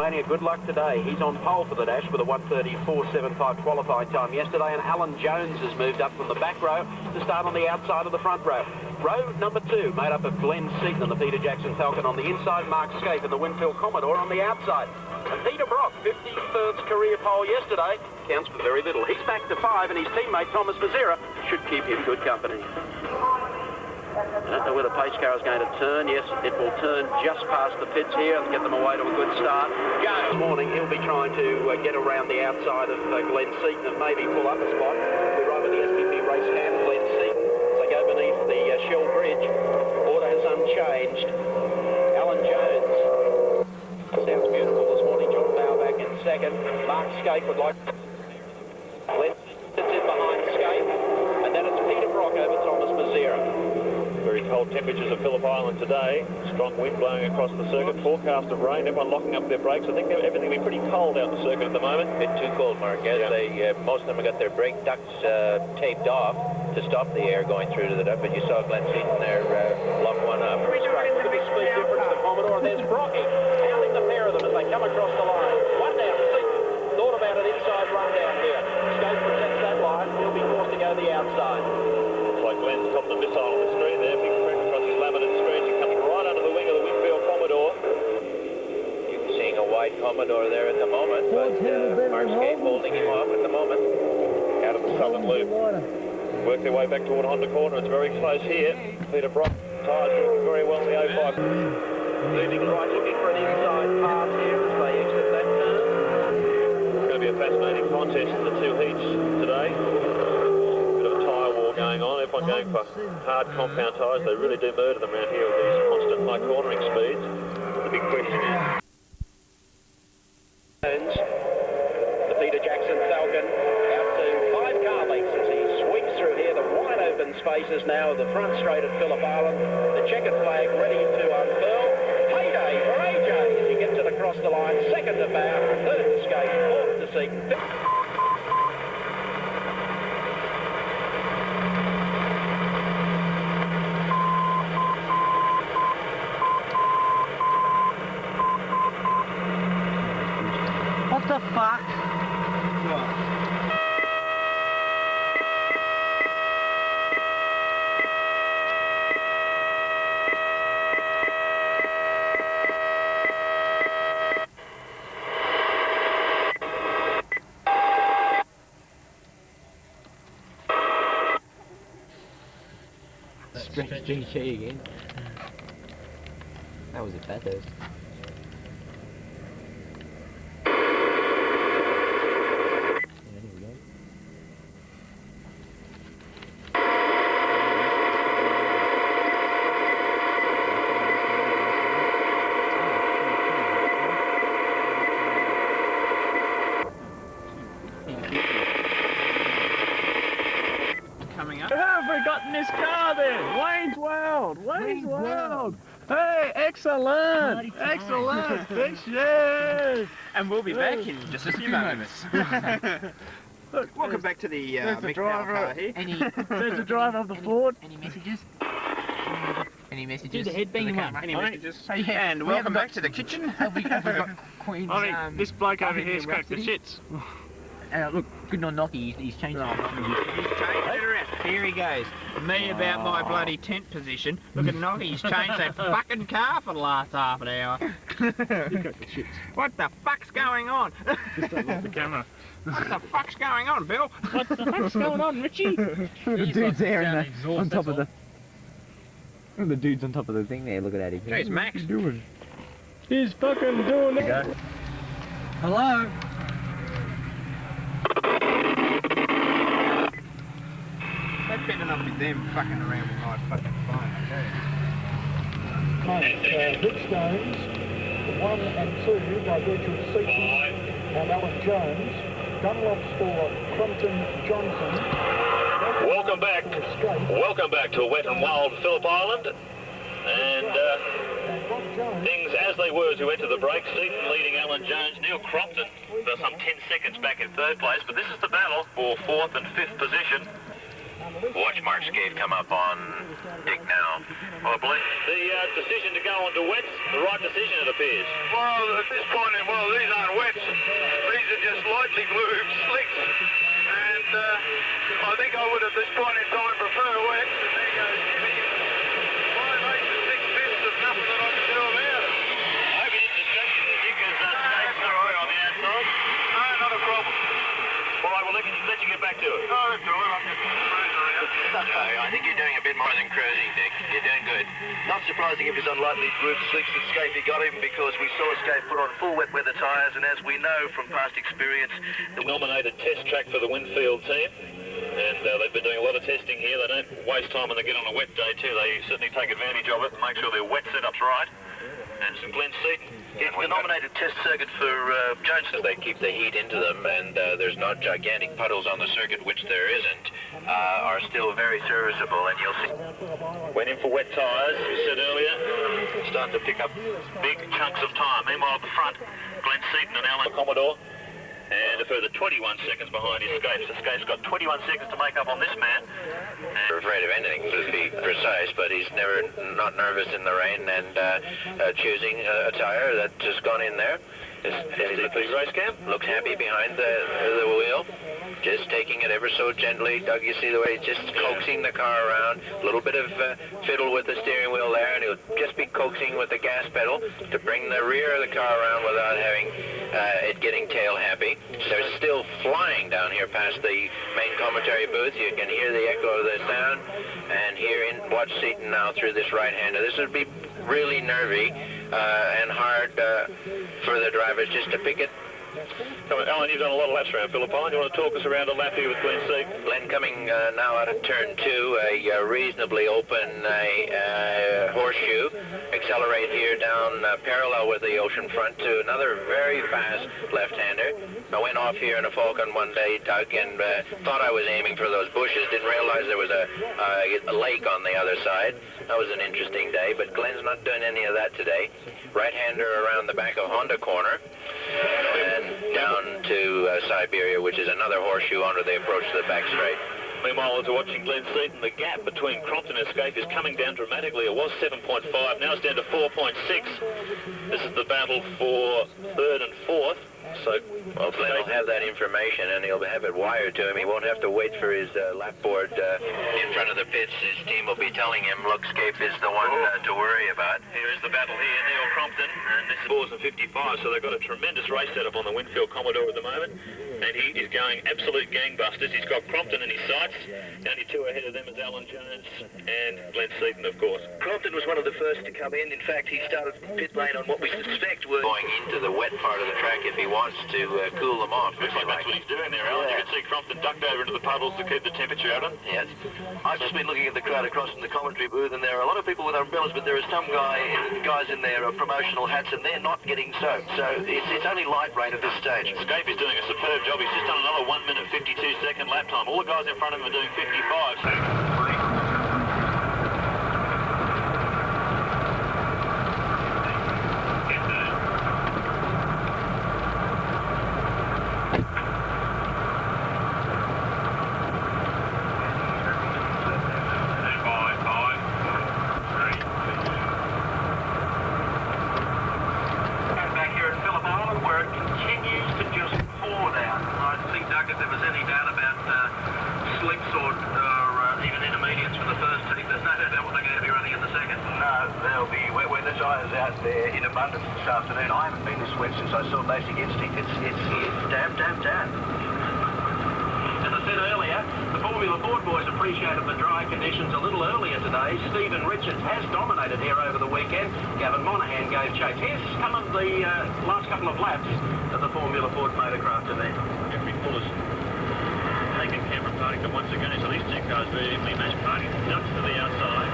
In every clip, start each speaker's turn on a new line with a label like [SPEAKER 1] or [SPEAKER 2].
[SPEAKER 1] Tasmania, good luck today. He's on pole for the dash with a 1:34.75 qualifying time yesterday, and Alan Jones has moved up from the back row to start on the outside of the front row. Row number 2, made up of Glenn Seaton and the Peter Jackson Falcon on the inside, Mark Scape and the Winfield Commodore on the outside. And Peter Brock, 51st career pole yesterday, counts for very little. He's back to 5, and his teammate Thomas Mazzera should keep him good company. I don't know where the pace car is going to turn. Yes, it will turn just past the pits here and get them away to a good start. Jones this morning, he'll be trying to get around the outside of Glenn Seaton and maybe pull up a spot. We arrive at the SPP race camp. Glenn Seaton, as they go beneath the Shell Bridge. Order is unchanged. Alan Jones. Sounds beautiful this morning. John Bauer back in second. Mark Scape would like... Glenn sits in behind Scape. And then it's Peter Brock over Thomas Mazzera.
[SPEAKER 2] Very cold temperatures at Phillip Island today. Strong wind blowing across the circuit. Forecast of rain. Everyone locking up their brakes. I think everything will be pretty cold out the circuit at the moment.
[SPEAKER 3] A bit too cold, Mark. Yes, most of them have got their brake ducts taped off to stop the air going through to the duct. But you saw Glenn Seaton there lock one up.
[SPEAKER 1] Look at the big speed difference to Commodore. There's Brocky hounding the pair of them as they come across the line. One down. Seaton thought about an inside run down here. Scape protects that line. He'll be forced to go the outside.
[SPEAKER 2] Looks like Glenn's got the missile on the screen there. Big crack across his laminate screen. He comes right under the wing of the Winfield Commodore.
[SPEAKER 3] You're seeing a wide Commodore there at the moment, but Mark Scape holding him off at the moment.
[SPEAKER 2] Out of the southern loop. Work their way back toward Honda Corner. It's very close here. Peter Brock, tyres working very well in the 05.
[SPEAKER 1] Moving right, looking for an inside pass here as they exit that turn.
[SPEAKER 2] It's going to be a fascinating contest in the two heats today. Bit of a tyre war going on. Everyone going for hard compound tyres. They really do murder them around here with these constant high cornering speeds. The big question is...
[SPEAKER 1] The Peter Jackson Falcon out to 5 car lengths as he sweeps through here. The wide open spaces now of the front straight at Phillip Island. The checkered flag ready to unfurl. Payday for AJ as he gets it across the line. Second to Bauer, third to Scape, fourth to Seaton.
[SPEAKER 4] What the fuck? Stretch GT again. That was a Bathurst.
[SPEAKER 5] Coming up. Who have we got in this car then? Wayne's World! Wayne's World! Hey, excellent! Excellent! Yes!
[SPEAKER 6] And we'll be back in just a few moments.
[SPEAKER 5] Look,
[SPEAKER 6] Welcome back to the
[SPEAKER 5] there's the
[SPEAKER 6] Mick
[SPEAKER 5] driver.
[SPEAKER 6] car here.
[SPEAKER 5] There's the driver of the Ford.
[SPEAKER 4] Any messages? Any messages?
[SPEAKER 5] Do the head
[SPEAKER 4] bang him up.
[SPEAKER 6] Any
[SPEAKER 5] I mean,
[SPEAKER 6] messages?
[SPEAKER 4] so yeah,
[SPEAKER 6] And
[SPEAKER 4] we
[SPEAKER 6] welcome
[SPEAKER 4] haven't
[SPEAKER 6] back to the kitchen.
[SPEAKER 4] Have we got Queen's?
[SPEAKER 5] I mean, this bloke over here's cracked the
[SPEAKER 4] Rhapsody?
[SPEAKER 5] shits.
[SPEAKER 4] Look, good on Nocky. He's changed it.
[SPEAKER 6] He's changed it around. Here he goes. Me about my bloody tent position. Look at Noggy, he's changed that fucking car for the last half an hour.
[SPEAKER 5] You got the shits.
[SPEAKER 6] What the fuck's going on?
[SPEAKER 5] Just don't look at the camera.
[SPEAKER 6] What the fuck's going on, Bill?
[SPEAKER 5] What the fuck's going on, Richie?
[SPEAKER 4] The dude's there on top of the... The dude's on top of the thing there, looking at him.
[SPEAKER 6] Jeez, Max.
[SPEAKER 5] What's he doing? He's fucking doing it.
[SPEAKER 4] Hello?
[SPEAKER 6] That better not be them fucking around with my fucking phone, okay?
[SPEAKER 7] Rick Stones, 1 and 2 by virtue of Seaton and Alan Jones. Dunlops for Crumpton Johnson.
[SPEAKER 2] Welcome back. Welcome back to Wet and Wild Phillip Island. And things as they were as we went to the break. Seaton leading Alan Jones. Neil Crompton for some 10 seconds back in third place. But this is the battle for 4th and 5th position.
[SPEAKER 3] Watch Mark Scaife come up on Dick now.
[SPEAKER 2] Oh, boy. The decision to go on to wets, the right decision it appears.
[SPEAKER 8] Well, at this point, these aren't wets. These are just lightly glued slicks. And I think I would at this point in time prefer wets. And there goes Jimmy. 5/8 to 6/5 of nothing that I can do about it.
[SPEAKER 2] I hope you didn't distract you with Dick as Scaife's not right on the outside.
[SPEAKER 8] No, not a problem.
[SPEAKER 2] All right, well, let you get back to it.
[SPEAKER 8] No, that's all right. I'm just cruising around.
[SPEAKER 3] I think you're doing a bit more than cruising, Dick. You're doing good.
[SPEAKER 9] Not surprising if his unlikely group slicks that Scaife got him, because we saw Scaife put on full wet weather tyres, and as we know from past experience,
[SPEAKER 2] The nominated test track for the Winfield team, and they've been doing a lot of testing here. They don't waste time when they get on a wet day too. They certainly take advantage of it and make sure their wet setup's right. And some Glen Seaton.
[SPEAKER 9] it's the nominated test circuit for Jones.
[SPEAKER 3] So they keep the heat into them, and there's not gigantic puddles on the circuit, which there isn't, are still very serviceable, and you'll see.
[SPEAKER 2] Went in for wet tyres, we said earlier. Starting to pick up big chunks of time. Meanwhile, at the front, Glen Seaton and Alan Commodore. And a further 21 seconds behind his Scaife. So Scaife's got 21 seconds to make up on this man.
[SPEAKER 3] Never afraid of anything, to be precise, but he's never not nervous in the rain, and choosing a tyre that has gone in there.
[SPEAKER 2] STP race cam.
[SPEAKER 3] Looks happy behind the wheel, just taking it ever so gently. Doug, you see the way he's just coaxing the car around. A little bit of fiddle with the steering wheel there, and he'll just be coaxing with the gas pedal to bring the rear of the car around without having it getting tail happy. They're still flying down here past the main commentary booth. You can hear the echo of the sound, and watch Seaton now through this right-hander. This would be really nervy and hard for the drivers just to pick it.
[SPEAKER 2] Come on, Alan, you've done a lot of laps around Philippine. You want to talk us around a lap here with Glen Seaton?
[SPEAKER 3] Glen coming now out of turn 2, a reasonably open horseshoe. Accelerate here down parallel with the ocean front to another very fast left-hander. I went off here in a Falcon one day, Doug, and thought I was aiming for those bushes. Didn't realize there was a lake on the other side. That was an interesting day, but Glen's not doing any of that today. Right-hander around the back of Honda corner, and down to Siberia, which is another horseshoe under the approach to the back straight.
[SPEAKER 2] Meanwhile, as we're watching Glen Seaton, the gap between Crompton and Scaife is coming down dramatically. It was 7.5, now it's down to 4.6. This is the battle for third and fourth. So,
[SPEAKER 3] well, Glen will have that information, and he'll have it wired to him. He won't have to wait for his lap board in front of the pits. His team will be telling him, look, Scaife is the one to worry about.
[SPEAKER 2] here is the battle here, Neil Crompton, and this is 4s and 55, so they've got a tremendous race setup on the Winfield Commodore at the moment, and he is going absolute gangbusters. He's got Crompton in his sights. The only two ahead of them is Alan Jones and Glen Seaton, of course.
[SPEAKER 9] Crompton was one of the first to come in. In fact, he started pit lane on what we suspect were
[SPEAKER 3] Going into the wet part of the track if he wants to cool them off.
[SPEAKER 2] Looks like that's what he's doing there, Alan. You can see Crompton ducked over into the puddles to keep the temperature out of him.
[SPEAKER 3] Yes.
[SPEAKER 9] I've just been looking at the crowd across from the commentary booth, and there are a lot of people with umbrellas, but there are some guys in there of promotional hats, and they're not getting soaked. So it's only light rain at this stage.
[SPEAKER 2] Scaife is doing a superb job. He's just done another 1 minute 52-second lap time. All the guys in front of him are doing 55.
[SPEAKER 1] Back here at Phillip Island, where it continues to just pour down. I think, Doug, if there was any doubt about slicks or even intermediates for the first team, there's no doubt about what they're going to be running in the second.
[SPEAKER 9] No, there'll be wet weather tyres out there in abundance this afternoon. I haven't been this wet since I saw Basic Instinct. It's damp.
[SPEAKER 1] As I said earlier, the Formula Ford boys appreciated the dry conditions a little earlier today. Stephen Richards has dominated here over the weekend. Gavin Monaghan gave chase. Here's some of the last couple of laps of the Formula Ford motorcraft event.
[SPEAKER 2] Jeffrey Fuller's taken camera parting them once again, so these two cars very evenly matched. Parting jumps to the outside.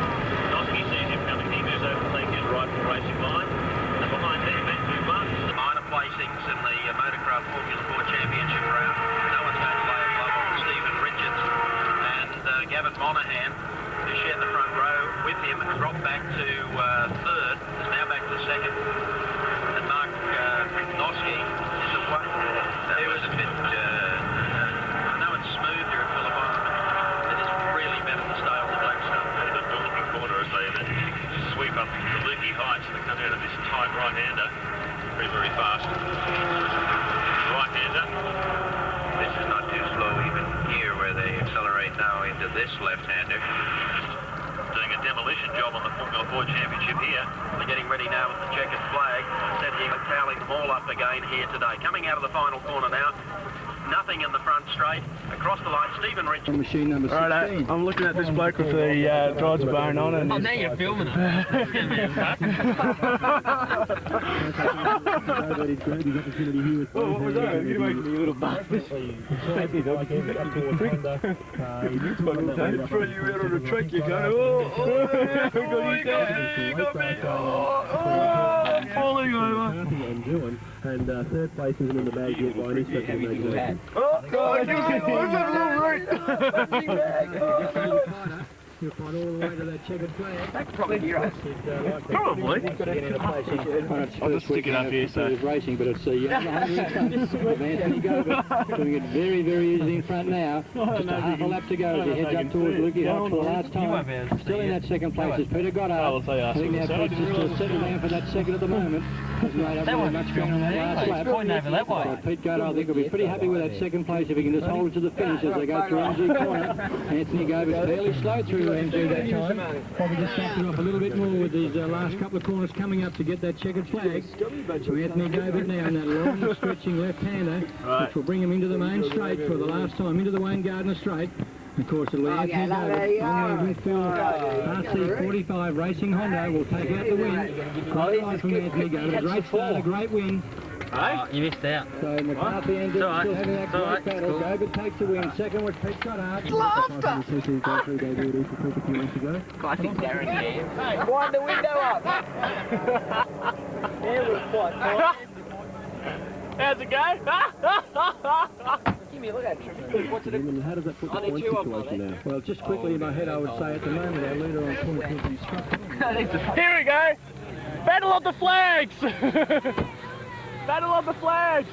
[SPEAKER 2] Nosky sees him coming. He moves over to take his rightful racing line. And behind them, Matthew Martin.
[SPEAKER 1] The minor placings in the motorcraft Formula Ford Championship round. No one's going to lay a glove on Stephen Richards. And Gavin Monaghan, who shared the front row with him, dropped back to third, is now back to second. And Mark Nosky is away. It was a bit, I know it's smooth here at Phillip Island, but it is really
[SPEAKER 3] this left-hander.
[SPEAKER 2] Doing a demolition job on the Formula 4 Championship here. They're getting ready now with the checkered flag. Said he was toweling them all up again here today. Coming out of the final corner now. Nothing in the front straight. Across the line, Stephen Rich.
[SPEAKER 5] Machine number 16. Right, I'm looking at this bloke with the drives bone on it.
[SPEAKER 6] Oh, now you're filming it.
[SPEAKER 5] Oh, what was that? You're making me a little bastard. Throw you out on the track, you're going, I'm falling over.
[SPEAKER 10] And third place isn't in the bag yet by any stretch of the imagination.
[SPEAKER 5] Oh, God, give us that little route.
[SPEAKER 10] You'll find all the way to that checkered flag.
[SPEAKER 6] That's probably your
[SPEAKER 5] Probably.
[SPEAKER 10] I'll
[SPEAKER 5] just stick it up here, so.
[SPEAKER 10] It's racing, but it's Anthony Gobert doing it very, very easy in front now. Just a half a lap to go as he heads up towards Lukey Hodge for the last time. Still in that second place is Peter Goddard. I think now Pete's just settled down for that second at the moment. Hasn't made up very much ground on that last lap. So Pete Goddard, I think, will be pretty happy with that second place if he can just hold it to the finish as they go through MG corner. Anthony Gobert's fairly slow through MG that time. Probably just stopped it off a little bit more with these last couple of corners coming up to get that checkered flag. So Anthony Gobert now in that long stretching left-hander, which will bring him into the main straight for the last time, into the Wayne Gardner straight. Of course, it'll be Anthony Gobert. RC45 Racing Honda will take out the win. Great line from Anthony Gobert. Great start, a great win.
[SPEAKER 6] You missed out.
[SPEAKER 10] So McCarthy and still having that great battle. Gobert takes the win. Second was Pete Goddard.
[SPEAKER 6] Classic Darren here.
[SPEAKER 5] Wind the window up. How's it go?
[SPEAKER 10] How does that put the point situation now? Well, just quickly in my head, I would say at the moment our leader on point is
[SPEAKER 5] Here we go. Battle of the flags. Battle of the flags.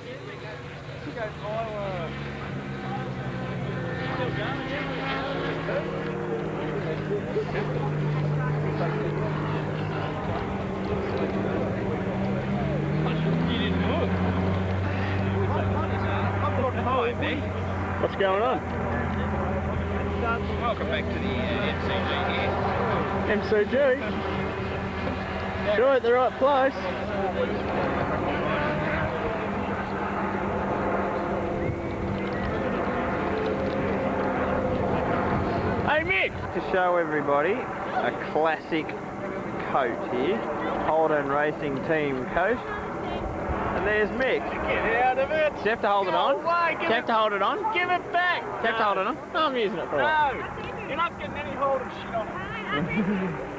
[SPEAKER 5] What's going on?
[SPEAKER 6] Welcome back to the MCG here.
[SPEAKER 5] MCG? Sure, at the right place. Hey Mick! To show everybody a classic coat here. Holden Racing Team coat. And there's Mick. Get out of it! Do you have to hold it on? Do you have to hold it on? Give it back! Do you have to hold it on? No, I'm using it for a while. No! You're not getting any Holden shit on it.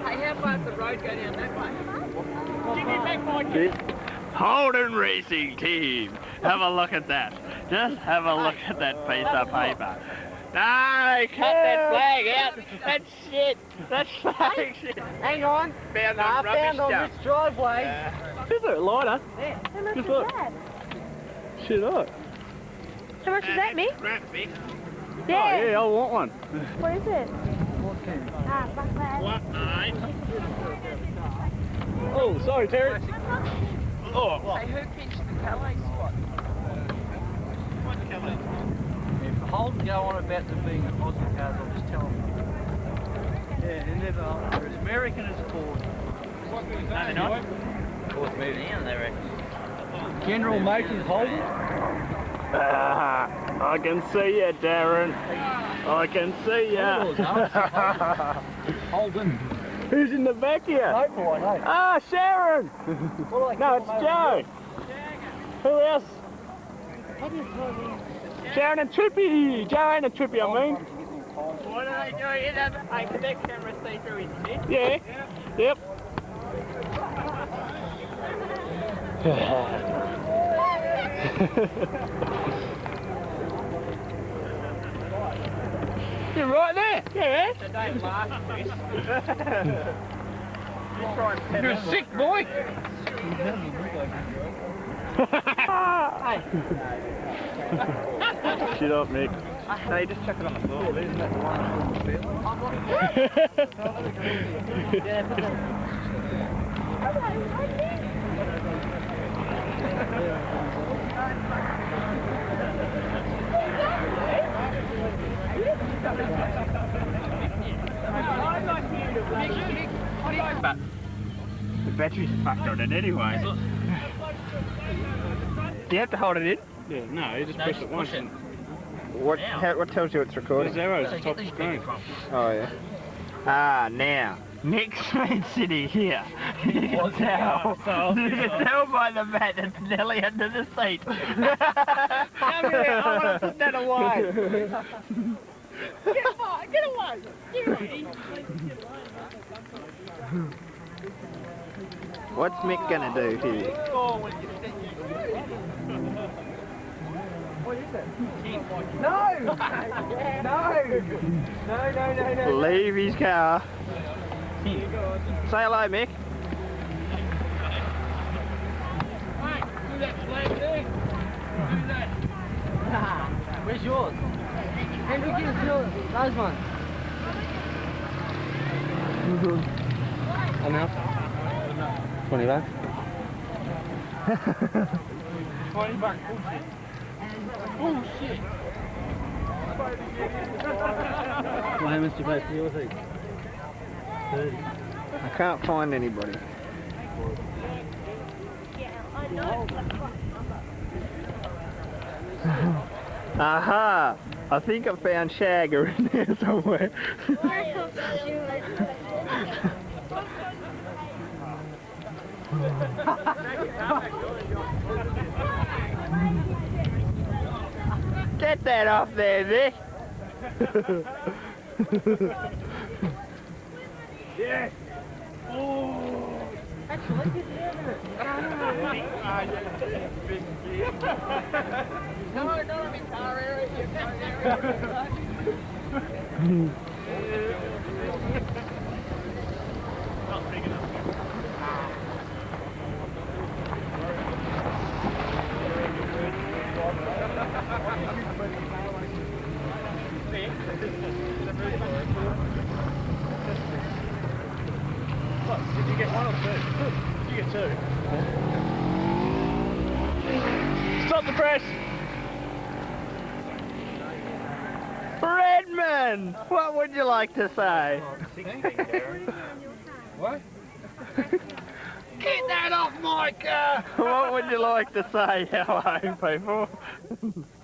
[SPEAKER 6] Hey, how far does the road go down that way?
[SPEAKER 5] Give me back my key. Holden Racing Team. Have a look at that. Just have a look at that piece of paper. No, cut that flag out. That's shit. That's flag shit.
[SPEAKER 6] Hang on.
[SPEAKER 5] Found
[SPEAKER 6] on this driveway.
[SPEAKER 5] Is it lighter?
[SPEAKER 11] Yeah. How much
[SPEAKER 5] Just
[SPEAKER 11] is
[SPEAKER 5] look.
[SPEAKER 11] that?
[SPEAKER 5] Shit, look.
[SPEAKER 11] How much is that, Mick?
[SPEAKER 5] Yeah. Oh, yeah, I want one.
[SPEAKER 11] What is it? Black flag.
[SPEAKER 5] Oh, sorry, Terry. Oh,
[SPEAKER 6] Hey, who pinched the Calais spot?
[SPEAKER 5] What Calais?
[SPEAKER 6] If Holden go on about them being Aussie cars, I'll just tell them.
[SPEAKER 5] Yeah, they're never they're as American as Ford.
[SPEAKER 6] No, they're not. Ford's moving in, they reckon.
[SPEAKER 5] General Motors Holden? I can see ya, Darren. I can see ya.
[SPEAKER 6] Holden.
[SPEAKER 5] Who's in the back here?
[SPEAKER 6] No boy, no.
[SPEAKER 5] Ah, Sharon! No, it's Joe. Who else? Sharon and Trippy. Joanne and Trippy, I mean.
[SPEAKER 6] What do they do? Hey, can that camera see through his head?
[SPEAKER 5] Yeah. Yep. You're right there. Yeah.
[SPEAKER 6] So don't laugh at this.
[SPEAKER 5] You're a sick boy. Shit up, Mick.
[SPEAKER 6] Hey, just chuck it on the floor. Isn't that the one on the field? Yeah, put that.
[SPEAKER 5] batteries are fucked on it anyway. Do you have to hold it in?
[SPEAKER 12] Yeah, no, you just press it once.
[SPEAKER 5] What tells you it's recording?
[SPEAKER 12] There's arrows at the top of the screen.
[SPEAKER 5] Oh, yeah. Ah, now. Nick's been sitting here. You can tell. You can tell by the mat that's nearly under the seat. Come here, I want to put that away.
[SPEAKER 11] Get away! Get away!
[SPEAKER 5] What's Mick gonna do here?
[SPEAKER 7] What is it? No! No!
[SPEAKER 5] Leave his car. Say hello, Mick.
[SPEAKER 10] Where's yours? Henry, give us those ones.
[SPEAKER 4] I'm out. 20 bucks.
[SPEAKER 7] 20 bucks. Oh shit!
[SPEAKER 10] How much do you pay for your thing? 30.
[SPEAKER 5] I can't find anybody. Aha! I think I found Shagger in there somewhere. Get that off there, Vic.
[SPEAKER 7] Yes! Oh! Actually, no, not in my car area. Not big enough. What, did you get one or two? Did you get two? Stop the press!
[SPEAKER 5] Redman! What would you like to say?
[SPEAKER 7] What? Get that off my car!
[SPEAKER 5] What would you like to say? Hello, people.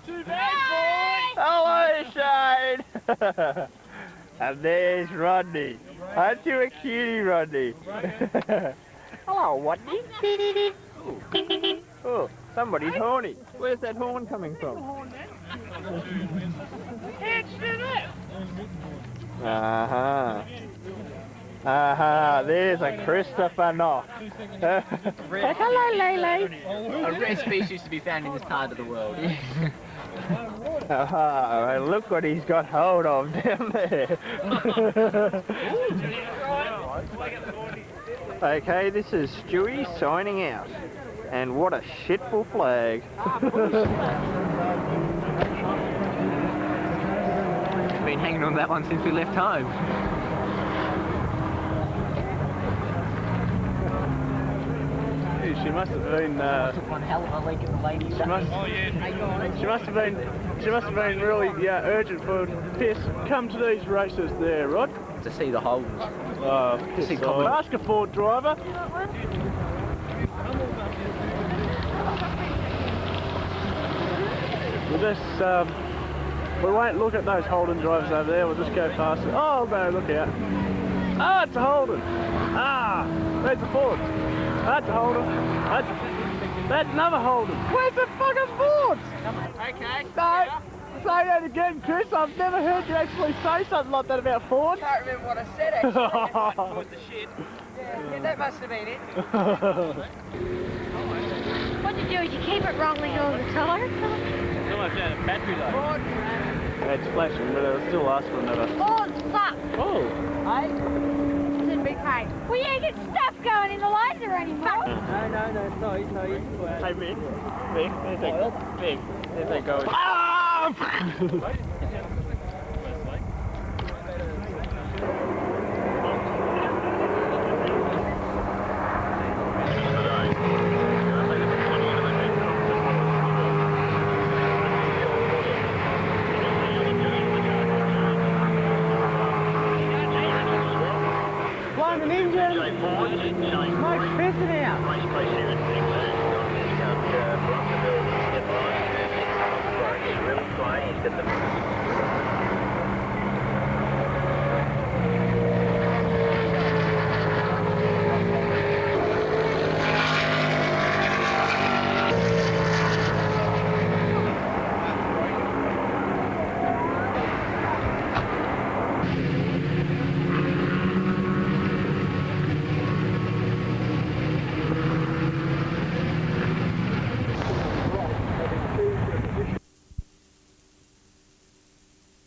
[SPEAKER 7] Too bad, boy!
[SPEAKER 5] Hello, Shane! And there's Rodney. Aren't you a cutie, Rodney? Hello, Rodney. Oh, somebody's horny. Where's that horn coming from? Uh-huh. There's a Christopher Knock. Hello, Lele.
[SPEAKER 6] A rare species to be found in this part of the world.
[SPEAKER 5] Look what he's got hold of down there. Okay, this is Stewie signing out. And what a shitful flag.
[SPEAKER 4] Been hanging on that one since we left home.
[SPEAKER 12] She must have been.
[SPEAKER 10] One hell of a leak in the ladies.
[SPEAKER 12] She must have been really urgent for piss. Come to these races there, Rod.
[SPEAKER 4] To see the holes.
[SPEAKER 12] Oh, piss off. Ask a Ford driver. We'll just we won't look at those Holden drivers over there. We'll just go past it. Oh no, look out! Ah, it's a Holden. Ah, there's a Ford. That's a Holden. That's another Holden. Where's the fucking Ford?
[SPEAKER 6] Okay.
[SPEAKER 12] No, say that again, Chris. I've never heard you actually say something like that about Ford.
[SPEAKER 6] I can't remember what I said actually. With the shit. Yeah, that must have been it.
[SPEAKER 11] What you do is you keep it wrongly on the tire.
[SPEAKER 12] It's almost out of battery though. It's flashing, but it'll still last for another.
[SPEAKER 11] Ford suck.
[SPEAKER 12] Oh.
[SPEAKER 11] Hey? It's in big hay. Well, you ain't got stuff going in the laser anymore.
[SPEAKER 10] No, sorry.
[SPEAKER 12] Hey, Mick. There's that go. Ah! Engine!
[SPEAKER 5] Smoke's pissing out.